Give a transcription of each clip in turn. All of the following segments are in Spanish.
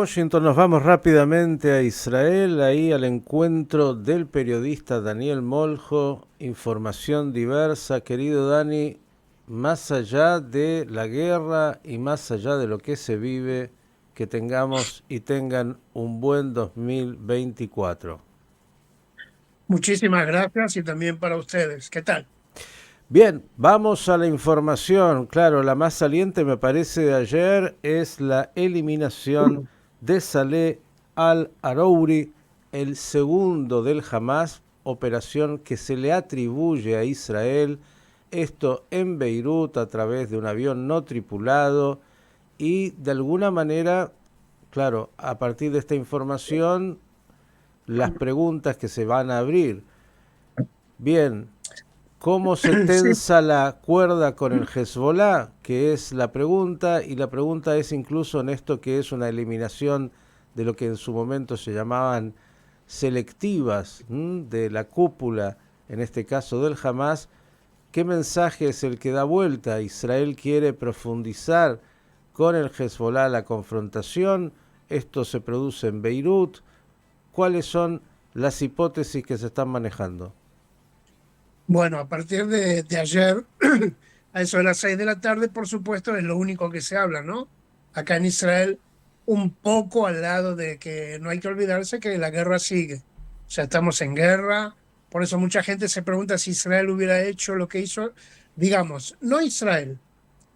Washington nos vamos rápidamente a Israel, ahí al encuentro del periodista Daniel Moljo, información diversa. Querido Dani, más allá de la guerra y más allá de lo que se vive, que tengamos y tengan un buen 2024. Muchísimas gracias y también para ustedes. ¿Qué tal? Bien, vamos a la información. Claro, la más saliente me parece de ayer es la eliminación de Saleh al-Arouri, el segundo del Hamas, operación que se le atribuye a Israel, esto en Beirut a través de un avión no tripulado y de alguna manera, claro, a partir de esta información, las preguntas que se van a abrir. Bien, ¿cómo se Sí, tensa la cuerda con el Hezbollah? Que es la pregunta, y la pregunta es incluso en esto que es una eliminación de lo que en su momento se llamaban selectivas, de la cúpula, en este caso del Hamas. ¿Qué mensaje es el que da vuelta? ¿Israel quiere profundizar con el Hezbollah la confrontación? ¿Esto se produce en Beirut? ¿Cuáles son las hipótesis que se están manejando? bueno, a partir de ayer, a eso de las 6 de la tarde, por supuesto, es lo único que se habla, ¿no? Acá en Israel, un poco al lado de que no hay que olvidarse que la guerra sigue. O sea, estamos en guerra. Por eso mucha gente se pregunta si Israel hubiera hecho lo que hizo. Digamos, no Israel.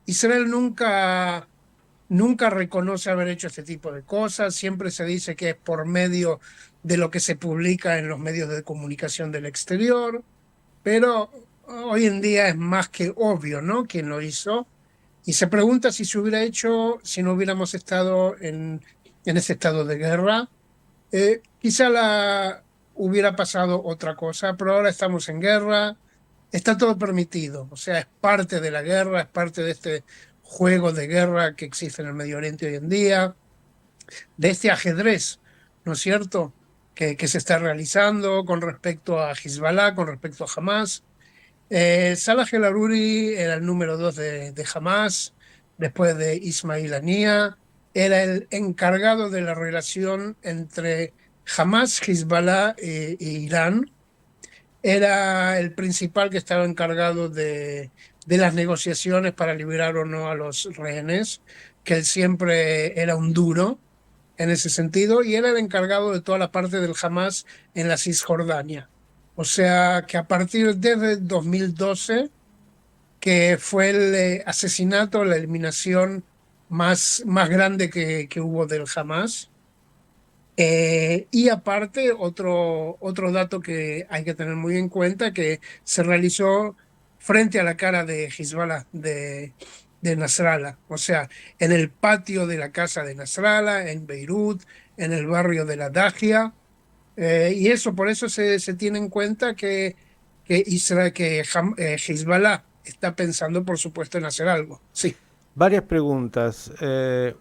Israel nunca reconoce haber hecho este tipo de cosas. Siempre se dice que es por medio de lo que se publica en los medios de comunicación del exterior. Pero hoy en día es más que obvio, ¿no? Quién lo hizo. Y se pregunta si se hubiera hecho si no hubiéramos estado en ese estado de guerra. Quizá hubiera pasado otra cosa, pero ahora estamos en guerra. Está todo permitido. O sea, es parte de la guerra, es parte de este juego de guerra que existe en el Medio Oriente hoy en día, de este ajedrez, ¿no es cierto? Que se está realizando con respecto a Hezbollah, con respecto a Hamas. Salah El Aruri era el número 2 de Hamas, después de Ismail Haniyeh. Era el encargado de la relación entre Hamas, Hezbollah e Irán. Era el principal que estaba encargado de las negociaciones para liberar o no a los rehenes, que él siempre era un duro en ese sentido, y era el encargado de toda la parte del Hamas en la Cisjordania. O sea que a partir de 2012, que fue el asesinato, la eliminación más grande que hubo del Hamas. Y aparte, otro dato que hay que tener muy en cuenta, que se realizó frente a la cara de Hezbollah, de Nasrallah, o sea, en el patio de la casa de Nasrallah, en Beirut, en el barrio de la Dajia. Y eso, por eso se tiene en cuenta que Israel, Hezbollah está pensando, por supuesto, en hacer algo. Sí. Varias preguntas.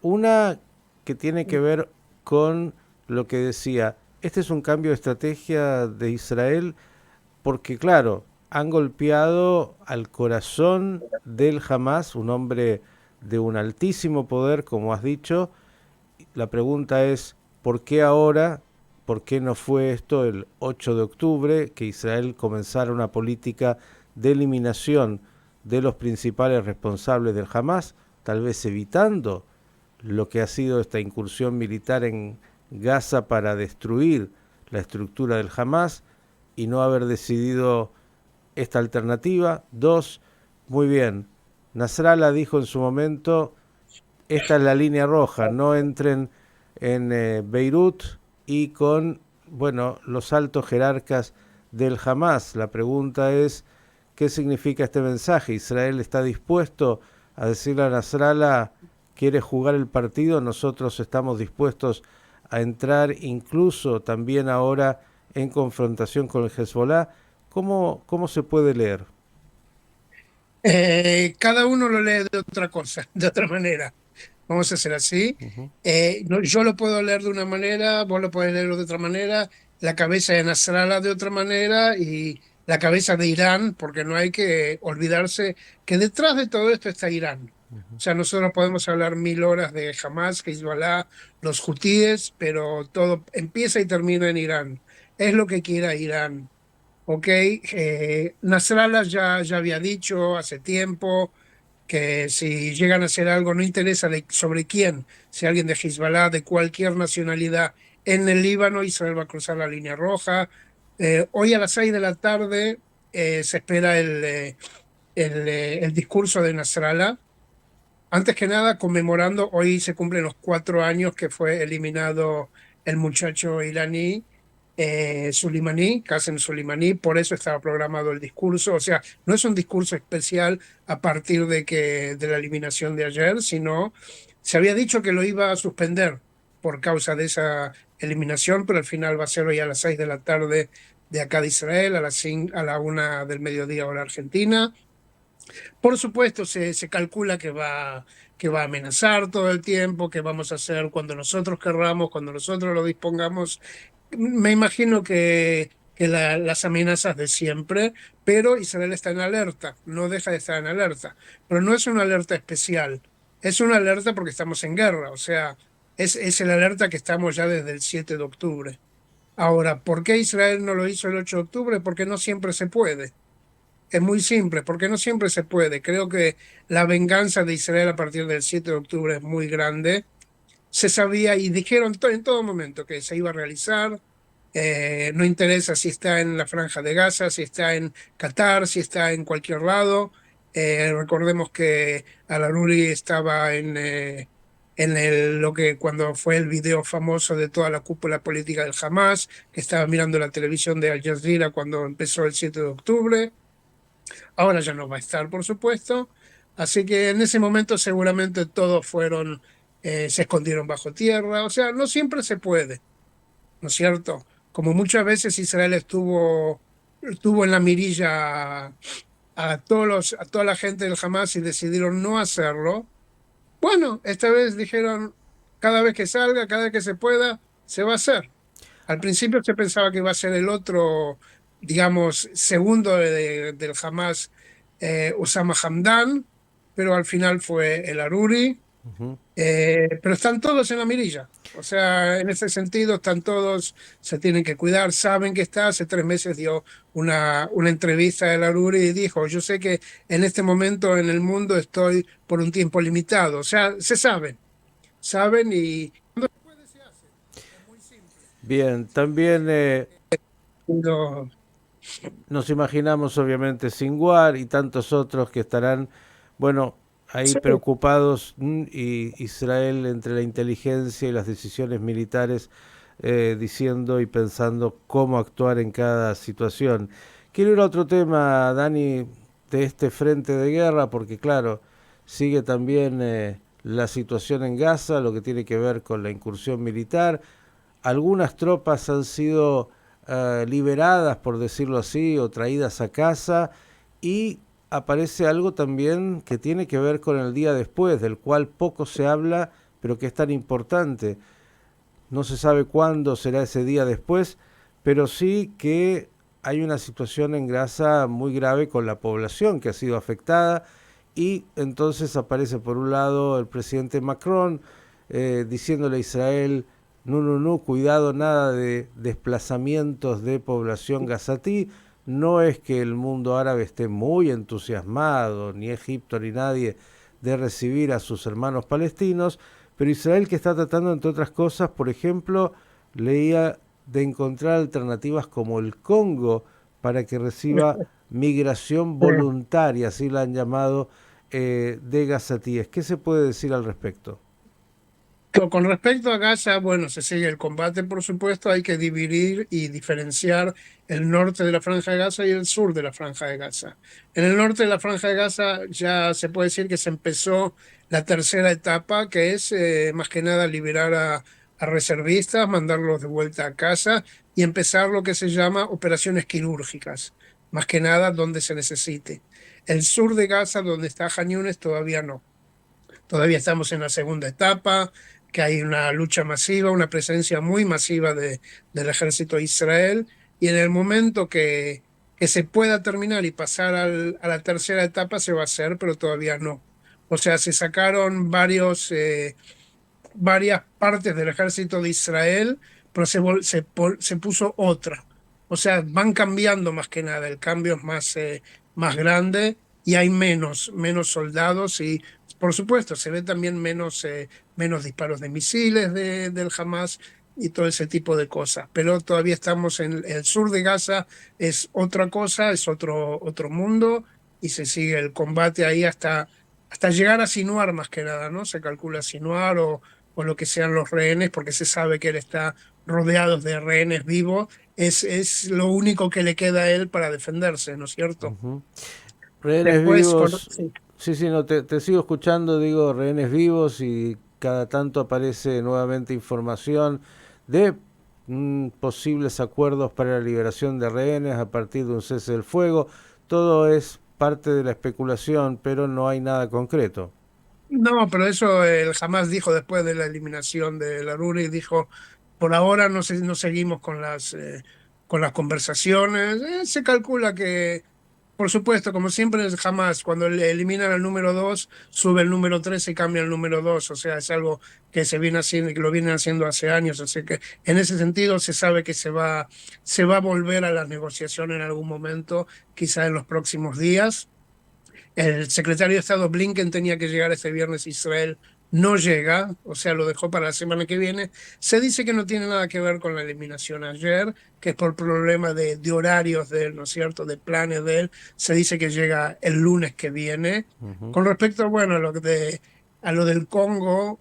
Una que tiene que ver con lo que decía, este es un cambio de estrategia de Israel porque, claro, han golpeado al corazón del Hamas, un hombre de un altísimo poder, como has dicho. La pregunta es, ¿por qué ahora? ¿Por qué no fue esto el 8 de octubre, que Israel comenzara una política de eliminación de los principales responsables del Hamas, tal vez evitando lo que ha sido esta incursión militar en Gaza para destruir la estructura del Hamas y no haber decidido esta alternativa? Dos, muy bien, Nasrallah dijo en su momento, esta es la línea roja, no entren en Beirut y con, bueno, los altos jerarcas del Hamas. La pregunta es, ¿qué significa este mensaje? ¿Israel está dispuesto a decirle a Nasrallah, quiere jugar el partido? Nosotros estamos dispuestos a entrar incluso también ahora en confrontación con el Hezbollah. ¿Cómo se puede leer? Cada uno lo lee de otra cosa, de otra manera. Vamos a hacer así. Ujú. Yo lo puedo leer de una manera, vos lo podés leer de otra manera, la cabeza de Nasrallah de otra manera y la cabeza de Irán, porque no hay que olvidarse que detrás de todo esto está Irán. O sea, nosotros podemos hablar 1000 horas de Hamas, Hezbollah, los hutíes, pero todo empieza y termina en Irán. Es lo que quiera Irán. ¿Ok? Nasrallah ya había dicho hace tiempo que si llegan a hacer algo, no interesa sobre quién, si alguien de Hezbollah, de cualquier nacionalidad, en el Líbano, Israel va a cruzar la línea roja. Hoy a las 6 de la tarde se espera el discurso de Nasrallah. Antes que nada, conmemorando, hoy se cumplen los 4 años que fue eliminado el muchacho iraní, Soleimani, Qasem Soleimani, por eso estaba programado el discurso. O sea, no es un discurso especial a partir de la eliminación de ayer, sino se había dicho que lo iba a suspender por causa de esa eliminación, pero al final va a ser hoy a las 6 de la tarde de acá de Israel, a la 1 del mediodía hora argentina. Por supuesto, se calcula que va a amenazar todo el tiempo, que vamos a hacer cuando nosotros querramos, cuando nosotros lo dispongamos. Me imagino que las amenazas de siempre, pero Israel está en alerta, no deja de estar en alerta. Pero no es una alerta especial, es una alerta porque estamos en guerra, o sea, es el alerta que estamos ya desde el 7 de octubre. Ahora, ¿por qué Israel no lo hizo el 8 de octubre? Porque no siempre se puede. Es muy simple, porque no siempre se puede. Creo que la venganza de Israel a partir del 7 de octubre es muy grande. Se sabía y dijeron en todo momento que se iba a realizar. No interesa si está en la Franja de Gaza, si está en Qatar, si está en cualquier lado. Recordemos que Al-Aruri estaba lo que cuando fue el video famoso de toda la cúpula política del Hamas, que estaba mirando la televisión de Al Jazeera cuando empezó el 7 de octubre. Ahora ya no va a estar, por supuesto. Así que en ese momento seguramente todos se escondieron bajo tierra. O sea, no siempre se puede, ¿no es cierto? Como muchas veces Israel estuvo en la mirilla a toda la gente del Hamas y decidieron no hacerlo. Bueno, esta vez dijeron, cada vez que salga, cada vez que se pueda, se va a hacer. Al principio se pensaba que iba a ser el otro, digamos, segundo del Hamas, Osama Hamdan, pero al final fue el Aruri. Ujú. Pero están todos en la mirilla. O sea, en ese sentido, están todos, se tienen que cuidar, saben que está. Hace 3 meses dio una entrevista a el Aruri y dijo, yo sé que en este momento en el mundo estoy por un tiempo limitado. O sea, se saben y cuando se puede se hace. Es muy simple. Bien, también Cuando- nos imaginamos obviamente Singuar y tantos otros que estarán, bueno, ahí Sí, preocupados, y Israel entre la inteligencia y las decisiones militares, diciendo y pensando cómo actuar en cada situación. Quiero ir a otro tema, Dani, de este frente de guerra, porque claro, sigue también la situación en Gaza, lo que tiene que ver con la incursión militar. Algunas tropas han sido liberadas, por decirlo así, o traídas a casa, y aparece algo también que tiene que ver con el día después, del cual poco se habla, pero que es tan importante. No se sabe cuándo será ese día después, pero sí que hay una situación en Gaza muy grave con la población que ha sido afectada, y entonces aparece por un lado el presidente Macron diciéndole a Israel: no, no, no, cuidado, nada de desplazamientos de población gazatí. No es que el mundo árabe esté muy entusiasmado, ni Egipto ni nadie, de recibir a sus hermanos palestinos, pero Israel, que está tratando, entre otras cosas, por ejemplo, leía de encontrar alternativas como el Congo para que reciba migración voluntaria, así la han llamado, de gazatíes. ¿Qué se puede decir al respecto? Con respecto a Gaza, bueno, se sigue el combate, por supuesto, hay que dividir y diferenciar el norte de la Franja de Gaza y el sur de la Franja de Gaza. En el norte de la Franja de Gaza ya se puede decir que se empezó la tercera etapa, que es más que nada liberar a reservistas, mandarlos de vuelta a casa y empezar lo que se llama operaciones quirúrgicas, más que nada donde se necesite. El sur de Gaza, donde está Jan Yunis, todavía no. Todavía estamos en la segunda etapa, que hay una lucha masiva, una presencia muy masiva del ejército de Israel, y en el momento que se pueda terminar y pasar a la tercera etapa se va a hacer, pero todavía no. O sea, se sacaron varias partes del ejército de Israel, pero se puso otra. O sea, van cambiando más que nada, el cambio es más grande y hay menos soldados y, por supuesto, se ve también menos disparos de misiles del Hamas y todo ese tipo de cosas. Pero todavía estamos en el sur de Gaza, es otra cosa, es otro mundo y se sigue el combate ahí hasta llegar a Sinuar más que nada, ¿no? Se calcula Sinuar o lo que sean los rehenes, porque se sabe que él está rodeado de rehenes vivos, es lo único que le queda a él para defenderse, ¿no es cierto? Ujú. Rehenes Después, vivos, sí. sí, sí, no, te sigo escuchando, digo, rehenes vivos y cada tanto aparece nuevamente información de posibles acuerdos para la liberación de rehenes a partir de un cese del fuego. Todo es parte de la especulación, pero no hay nada concreto. No, pero eso él jamás dijo después de la eliminación de Laruri, dijo, por ahora no seguimos con las conversaciones. Se calcula que, por supuesto, como siempre, jamás, cuando le eliminan al número 2 sube el número 3 y cambia el número 2. O sea, es algo que se viene haciendo y que lo vienen haciendo hace años. Así que en ese sentido se sabe que se va a volver a las negociaciones en algún momento, quizá en los próximos días. El secretario de Estado Blinken tenía que llegar este viernes a Israel, no llega, o sea, lo dejó para la semana que viene. Se dice que no tiene nada que ver con la eliminación ayer, que es por problema de horarios de él, ¿no es cierto?, de planes de él. Se dice que llega el lunes que viene. Ujú. Con respecto, bueno, a lo del Congo,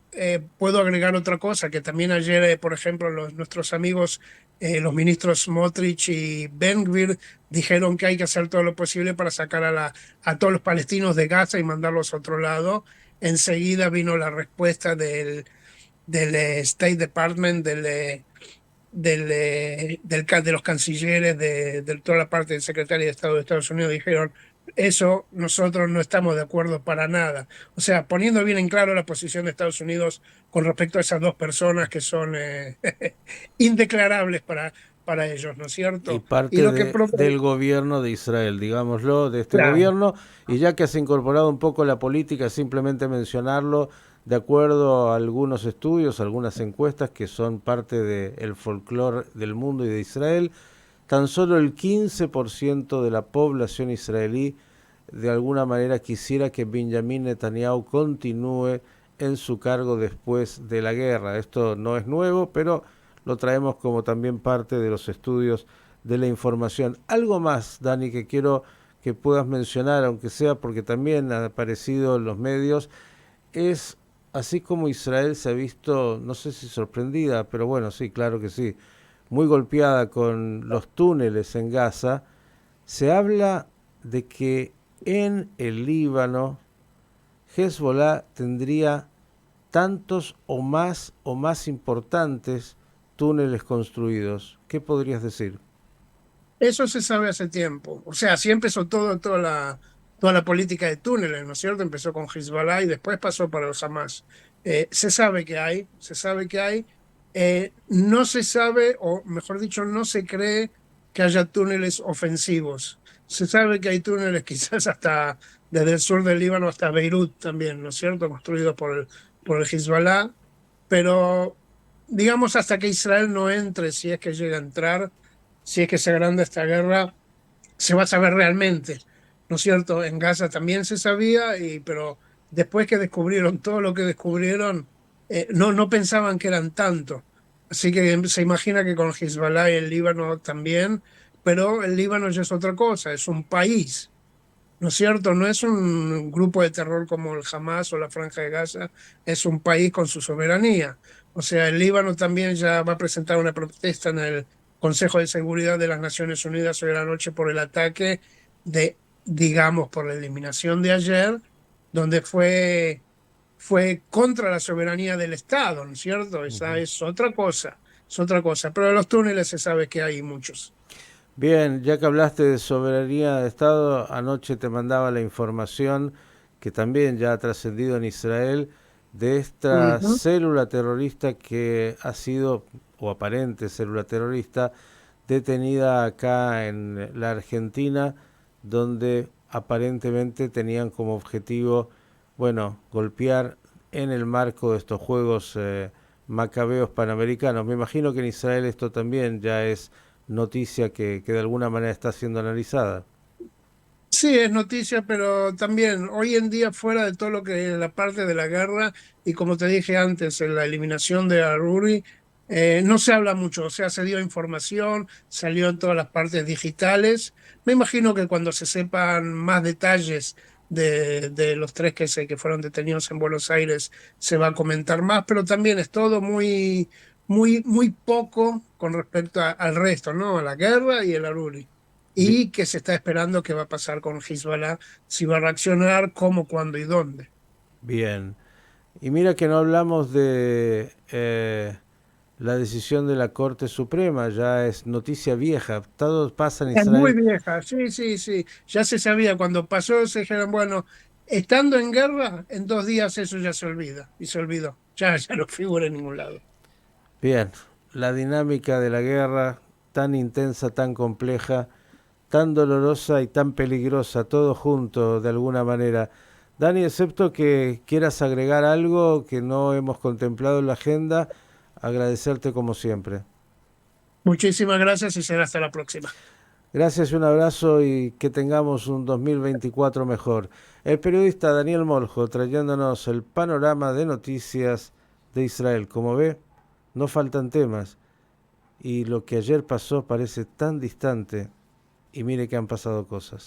puedo agregar otra cosa, que también ayer, por ejemplo, nuestros amigos, los ministros Smotrich y Ben-Gvir, dijeron que hay que hacer todo lo posible para sacar a todos los palestinos de Gaza y mandarlos a otro lado. Enseguida vino la respuesta del State Department, de los cancilleres, de toda la parte del secretario de Estado de Estados Unidos, dijeron, eso nosotros no estamos de acuerdo para nada. O sea, poniendo bien en claro la posición de Estados Unidos con respecto a esas dos personas que son indeclarables para ellos, ¿no es Y cierto? Y parte lo que del gobierno de Israel, digámoslo, de este claro. gobierno, y ya que has incorporado un poco la política, simplemente mencionarlo, de acuerdo a algunos estudios, algunas encuestas que son parte del folclore del mundo y de Israel, tan solo el 15% de la población israelí de alguna manera quisiera que Benjamin Netanyahu continúe en su cargo después de la guerra. Esto no es nuevo, pero lo traemos como también parte de los estudios de la información. Algo más, Dani, que quiero que puedas mencionar, aunque sea porque también ha aparecido en los medios, es así como Israel se ha visto, no sé si sorprendida, pero bueno, sí, claro que sí, muy golpeada con los túneles en Gaza, se habla de que en el Líbano Hezbollah tendría tantos o más importantes túneles construidos. ¿Qué podrías decir? Eso se sabe hace tiempo. O sea, así empezó toda la política de túneles, ¿no es cierto? Empezó con Hezbollah y después pasó para el Hamas. Se sabe que hay. No se sabe, o mejor dicho, no se cree que haya túneles ofensivos. Se sabe que hay túneles quizás hasta desde el sur del Líbano hasta Beirut también, ¿no es cierto? Construidos por el Hezbollah. Pero digamos hasta que Israel no entre, si es que llega a entrar, si es que se agranda esta guerra, se va a saber realmente, ¿no es cierto? En Gaza también se sabía, pero después que descubrieron todo lo que descubrieron, no pensaban que eran tanto. Así que se imagina que con Hezbollah y el Líbano también, pero el Líbano ya es otra cosa, es un país. ¿No es cierto? No es un grupo de terror como el Hamas o la Franja de Gaza, es un país con su soberanía. O sea, el Líbano también ya va a presentar una protesta en el Consejo de Seguridad de las Naciones Unidas hoy a la noche por el ataque digamos, por la eliminación de ayer, donde fue contra la soberanía del Estado, ¿no es cierto? Esa Ujú. es otra cosa. Pero de los túneles se sabe que hay muchos. Bien, ya que hablaste de soberanía de Estado, anoche te mandaba la información que también ya ha trascendido en Israel de esta Ujú. célula terrorista que ha sido, o aparente célula terrorista, detenida acá en la Argentina, donde aparentemente tenían como objetivo bueno, golpear en el marco de estos Juegos Macabeos Panamericanos. Me imagino que en Israel esto también ya es noticia que de alguna manera está siendo analizada. Sí, es noticia, pero también hoy en día fuera de todo lo que es la parte de la guerra y como te dije antes, en la eliminación de Aruri, no se habla mucho, o sea, se dio información, salió en todas las partes digitales. Me imagino que cuando se sepan más detalles de los tres que fueron detenidos en Buenos Aires, se va a comentar más, pero también es todo muy poco con respecto al resto, ¿no? A la guerra y el Aruri Bi- y que se está esperando qué va a pasar con Hezbollah, si va a reaccionar, cómo, cuándo y dónde. Bien. Y mira que no hablamos de la decisión de la Corte Suprema, ya es noticia vieja. Todo pasa en Es muy Israel. vieja, sí, sí, sí. Ya se sabía, cuando pasó, se dijeron, bueno, estando en guerra, en 2 días eso ya se olvida, y se olvidó. Ya no figura en ningún lado. Bien, la dinámica de la guerra, tan intensa, tan compleja, tan dolorosa y tan peligrosa, todo junto de alguna manera. Dani, excepto que quieras agregar algo que no hemos contemplado en la agenda, agradecerte como siempre. Muchísimas gracias y será hasta la próxima. Gracias, un abrazo y que tengamos un 2024 mejor. El periodista Daniel Moljo trayéndonos el panorama de noticias de Israel. Como ve, no faltan temas y lo que ayer pasó parece tan distante y mire que han pasado cosas.